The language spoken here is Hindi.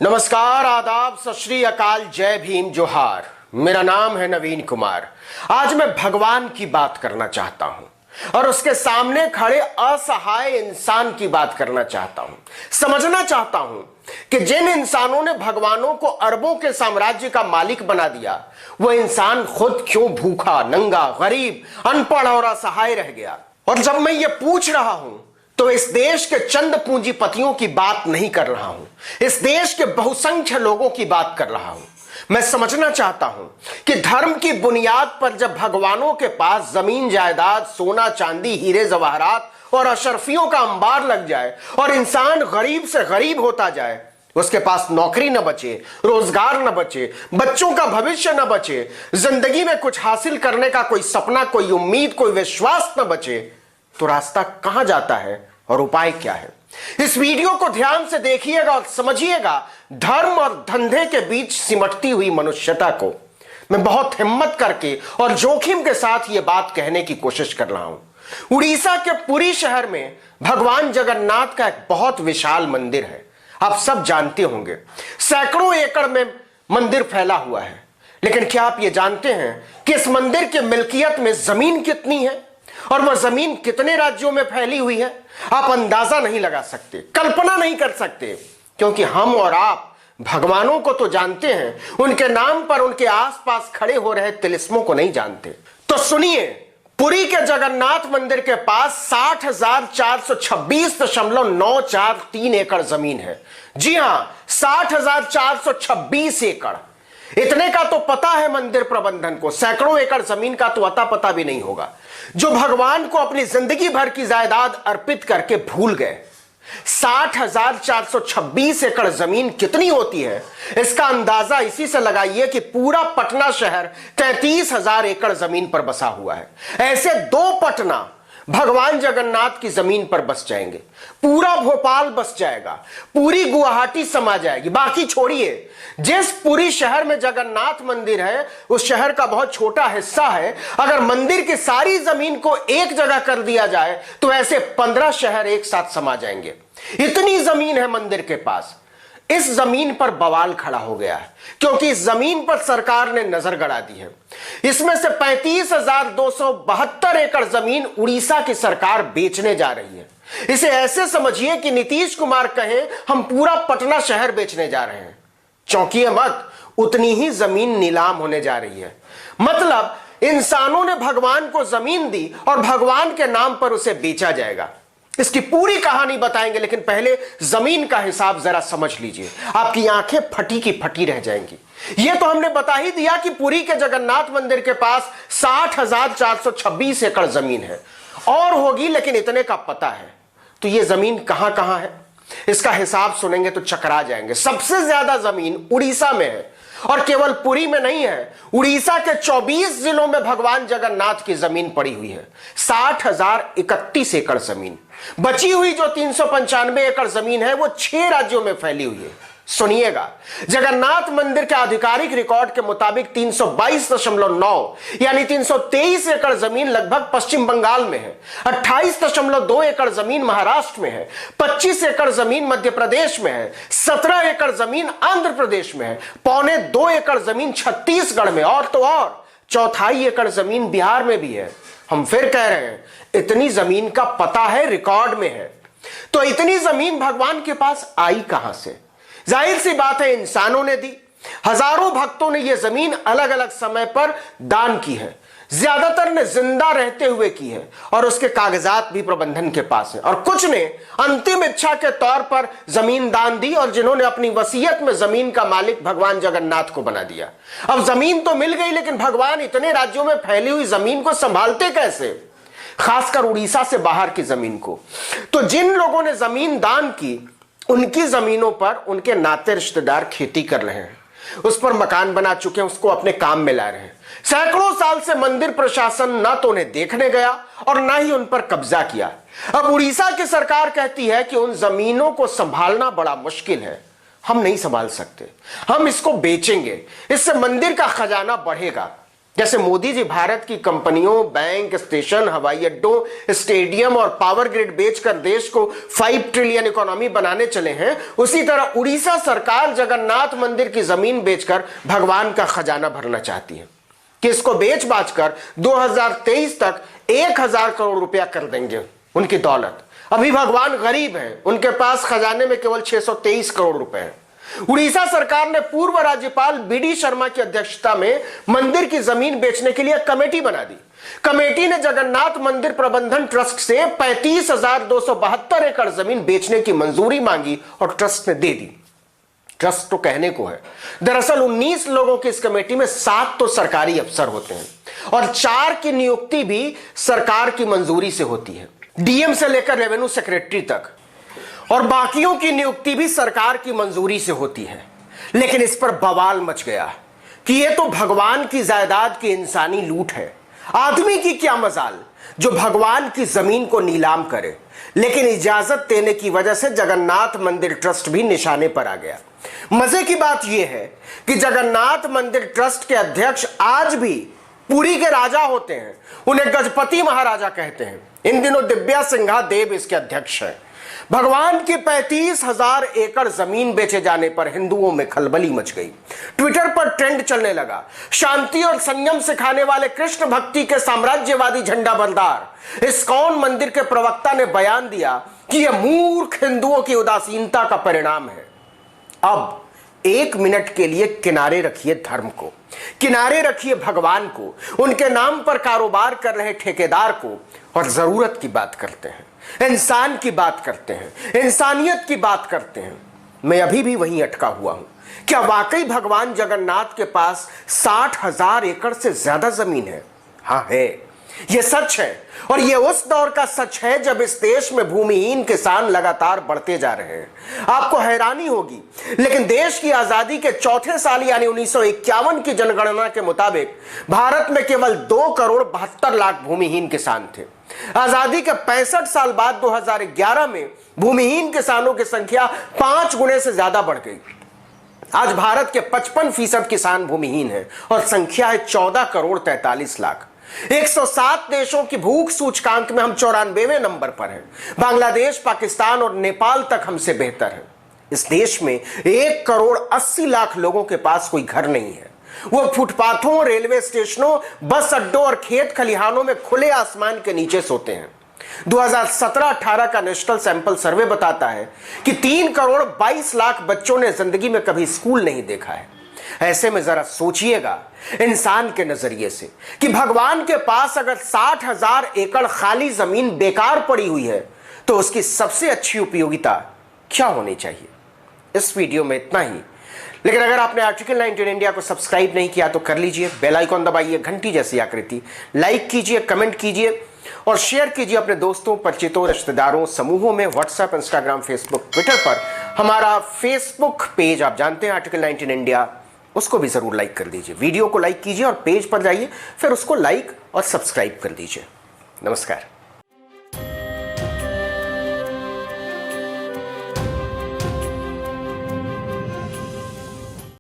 नमस्कार, आदाब, सत श्री अकाल, जय भीम, जोहार। मेरा नाम है नवीन कुमार। आज मैं भगवान की बात करना चाहता हूं और उसके सामने खड़े असहाय इंसान की बात करना चाहता हूं। समझना चाहता हूं कि जिन इंसानों ने भगवानों को अरबों के साम्राज्य का मालिक बना दिया, वह इंसान खुद क्यों भूखा, नंगा, गरीब, अनपढ़ और असहाय रह गया। और जब मैं ये पूछ रहा हूं तो इस देश के चंद पूंजीपतियों की बात नहीं कर रहा हूं, इस देश के बहुसंख्य लोगों की बात कर रहा हूं। मैं समझना चाहता हूं कि धर्म की बुनियाद पर जब भगवानों के पास जमीन जायदाद, सोना चांदी, हीरे जवाहरात और अशरफियों का अंबार लग जाए और इंसान गरीब से गरीब होता जाए, उसके पास नौकरी न बचे, रोजगार न बचे, बच्चों का भविष्य न बचे, जिंदगी में कुछ हासिल करने का कोई सपना, कोई उम्मीद, कोई विश्वास न बचे, तो रास्ता कहां जाता है और उपाय क्या है? इस वीडियो को ध्यान से देखिएगा और समझिएगा धर्म और धंधे के बीच सिमटती हुई मनुष्यता को। मैं बहुत हिम्मत करके और जोखिम के साथ यह बात कहने की कोशिश कर रहा हूं। उड़ीसा के पुरी शहर में भगवान जगन्नाथ का एक बहुत विशाल मंदिर है। आप सब जानते होंगे, सैकड़ों एकड़ में मंदिर फैला हुआ है। लेकिन क्या आप ये जानते हैं कि इस मंदिर की मिल्कियत में जमीन कितनी है और वह जमीन कितने राज्यों में फैली हुई है? आप अंदाजा नहीं लगा सकते, कल्पना नहीं कर सकते, क्योंकि हम और आप भगवानों को तो जानते हैं, उनके नाम पर उनके आसपास खड़े हो रहे तिलिस्मों को नहीं जानते। तो सुनिए, पुरी के जगन्नाथ मंदिर के पास 60,426.943 एकड़ जमीन है। जी हां, 60,426 एकड़। इतने का तो पता है मंदिर प्रबंधन को, सैकड़ों एकड़ जमीन का तो अता पता भी नहीं होगा, जो भगवान को अपनी जिंदगी भर की जायदाद अर्पित करके भूल गए। 60,426 एकड़ जमीन कितनी होती है, इसका अंदाजा इसी से लगाइए कि पूरा पटना शहर 33,000 एकड़ जमीन पर बसा हुआ है। ऐसे 2 पटना भगवान जगन्नाथ की जमीन पर बस जाएंगे, पूरा भोपाल बस जाएगा, पूरी गुवाहाटी समा जाएगी। बाकी छोड़िए, जिस पूरी शहर में जगन्नाथ मंदिर है उस शहर का बहुत छोटा हिस्सा है। अगर मंदिर की सारी जमीन को एक जगह कर दिया जाए तो ऐसे 15 शहर एक साथ समा जाएंगे। इतनी जमीन है मंदिर के पास। इस जमीन पर बवाल खड़ा हो गया है क्योंकि इस जमीन पर सरकार ने नजर गड़ा दी है। इसमें से 35,272 एकड़ जमीन उड़ीसा की सरकार बेचने जा रही है। इसे ऐसे समझिए कि नीतीश कुमार कहें हम पूरा पटना शहर बेचने जा रहे हैं। चौंकिए मत, उतनी ही जमीन नीलाम होने जा रही है। मतलब इंसानों ने भगवान को जमीन दी और भगवान के नाम पर उसे बेचा जाएगा। इसकी पूरी कहानी बताएंगे, लेकिन पहले जमीन का हिसाब जरा समझ लीजिए, आपकी आंखें फटी की फटी रह जाएंगी। यह तो हमने बता ही दिया कि पुरी के जगन्नाथ मंदिर के पास 60,426 एकड़ जमीन है और होगी, लेकिन इतने का पता है। तो यह जमीन कहां कहां है, इसका हिसाब सुनेंगे तो चकरा जाएंगे। सबसे ज्यादा जमीन उड़ीसा में है और केवल पुरी में नहीं है, उड़ीसा के 24 जिलों में भगवान जगन्नाथ की जमीन पड़ी हुई है। 60,031 एकड़ जमीन। बची हुई जो 395 एकड़ जमीन है वो 6 राज्यों में फैली हुई है। सुनिएगा, जगन्नाथ मंदिर के आधिकारिक रिकॉर्ड के मुताबिक 322.9 यानी 323 एकड़ जमीन लगभग पश्चिम बंगाल में है, 28.2 एकड़ जमीन महाराष्ट्र में है, 25 एकड़ जमीन मध्य प्रदेश में है, 17 एकड़ जमीन आंध्र प्रदेश में है, 1.25 एकड़ जमीन छत्तीसगढ़ में और तो और 1/4 एकड़ जमीन बिहार में भी है। हम फिर कह रहे हैं, इतनी जमीन का पता है, रिकॉर्ड में है। तो इतनी जमीन भगवान के पास आई कहां से? जाहिर सी बात है, इंसानों ने दी। हजारों भक्तों ने यह जमीन अलग अलग समय पर दान की है। ज्यादातर ने जिंदा रहते हुए की है और उसके कागजात भी प्रबंधन के पास है, और कुछ ने अंतिम इच्छा के तौर पर जमीन दान दी और जिन्होंने अपनी वसीयत में जमीन का मालिक भगवान जगन्नाथ को बना दिया। अब जमीन तो मिल गई, लेकिन भगवान इतने राज्यों में फैली हुई जमीन को संभालते कैसे, खासकर उड़ीसा से बाहर की जमीन को? तो जिन लोगों ने जमीन दान की, उनकी जमीनों पर उनके नाते रिश्तेदार खेती कर रहे हैं, उस पर मकान बना चुके हैं, उसको अपने काम में ला रहे हैं। सैकड़ों साल से मंदिर प्रशासन ना तो उन्हें देखने गया और ना ही उन पर कब्जा किया। अब उड़ीसा की सरकार कहती है कि उन जमीनों को संभालना बड़ा मुश्किल है, हम नहीं संभाल सकते, हम इसको बेचेंगे, इससे मंदिर का खजाना बढ़ेगा। जैसे मोदी जी भारत की कंपनियों, बैंक, स्टेशन, हवाई अड्डों, स्टेडियम और पावर ग्रिड बेचकर देश को 5 ट्रिलियन इकोनॉमी बनाने चले हैं, उसी तरह उड़ीसा सरकार जगन्नाथ मंदिर की जमीन बेचकर भगवान का खजाना भरना चाहती है कि इसको बेच बाच कर 2023 तक 1000 करोड़ रुपया कर देंगे उनकी दौलत। अभी भगवान गरीब हैं, उनके पास खजाने में केवल 623 करोड़ रुपए हैं। उड़ीसा सरकार ने पूर्व राज्यपाल बीडी शर्मा की अध्यक्षता में मंदिर की जमीन बेचने के लिए कमेटी बना दी। कमेटी ने जगन्नाथ मंदिर प्रबंधन ट्रस्ट से 35,272 एकड़ जमीन बेचने की मंजूरी मांगी और ट्रस्ट ने दे दी। ट्रस्ट तो कहने को है, दरअसल 19 लोगों की इस कमेटी में 7 तो सरकारी अफसर होते हैं और 4 की नियुक्ति भी सरकार की मंजूरी से होती है, डीएम से लेकर रेवेन्यू सेक्रेटरी तक, और बाकियों की नियुक्ति भी सरकार की मंजूरी से होती है। लेकिन इस पर बवाल मच गया कि यह तो भगवान की जायदाद की इंसानी लूट है। आदमी की क्या मजाल जो भगवान की जमीन को नीलाम करे, लेकिन इजाजत देने की वजह से जगन्नाथ मंदिर ट्रस्ट भी निशाने पर आ गया। मजे की बात यह है कि जगन्नाथ मंदिर ट्रस्ट के अध्यक्ष आज भी पुरी के राजा होते हैं, उन्हें गजपति महाराजा कहते हैं। इन दिनों दिव्या सिंघा देव इसके अध्यक्ष हैं। भगवान की 35,000 एकड़ जमीन बेचे जाने पर हिंदुओं में खलबली मच गई। ट्विटर पर ट्रेंड चलने लगा। शांति और संयम सिखाने वाले कृष्ण भक्ति के साम्राज्यवादी झंडा बरदार इस्कॉन मंदिर के प्रवक्ता ने बयान दिया कि यह मूर्ख हिंदुओं की उदासीनता का परिणाम है। अब 1 मिनट के लिए किनारे रखिए धर्म को, किनारे रखिए भगवान को, उनके नाम पर कारोबार कर रहे ठेकेदार को, और जरूरत की बात करते हैं, इंसान की बात करते हैं, इंसानियत की बात करते हैं। मैं अभी भी वहीं अटका हुआ हूं। क्या वाकई भगवान जगन्नाथ के पास 60,000 एकड़ से ज्यादा जमीन है? हाँ है, यह सच है। और यह उस दौर का सच है जब इस देश में भूमिहीन किसान लगातार बढ़ते जा रहे हैं। आपको हैरानी होगी, लेकिन देश की आजादी के चौथे साल यानी 1951 की जनगणना के मुताबिक भारत में केवल 2 करोड़ 72 लाख भूमिहीन किसान थे। आजादी के 65 साल बाद 2011 में भूमिहीन किसानों की संख्या 5 गुने से ज्यादा बढ़ गई। आज भारत के 55% किसान भूमिहीन हैं और संख्या है 14 करोड़ 43 लाख। 107 देशों की भूख सूचकांक में हम 94वें नंबर पर हैं। बांग्लादेश, पाकिस्तान और नेपाल तक हमसे बेहतर है। इस देश में 1 करोड़ 80 लाख लोगों के पास कोई घर नहीं है। वो फुटपाथों, रेलवे स्टेशनों, बस अड्डों और खेत खलिहानों में खुले आसमान के नीचे सोते हैं। 2017-18 का नेशनल सैंपल सर्वे बताता है कि 3 करोड़ 22 लाख बच्चों ने जिंदगी में कभी स्कूल नहीं देखा है। ऐसे में जरा सोचिएगा इंसान के नजरिए से कि भगवान के पास अगर 60,000 एकड़ खाली जमीन बेकार पड़ी हुई है तो उसकी सबसे अच्छी उपयोगिता क्या होनी चाहिए। इस वीडियो में इतना ही, लेकिन अगर आपने आर्टिकल 19 इंडिया को सब्सक्राइब नहीं किया तो कर लीजिए, बेल आइकॉन दबाइए, घंटी जैसी आकृति, लाइक कीजिए, कमेंट कीजिए और शेयर कीजिए अपने दोस्तों, परिचितों, रिश्तेदारों, समूहों में, व्हाट्सएप, इंस्टाग्राम, फेसबुक, ट्विटर पर। हमारा फेसबुक पेज आप जानते हैं आर्टिकल 19 इंडिया, उसको भी जरूर लाइक कर दीजिए। वीडियो को लाइक कीजिए और पेज पर जाइए, फिर उसको लाइक और सब्सक्राइब कर दीजिए। नमस्कार।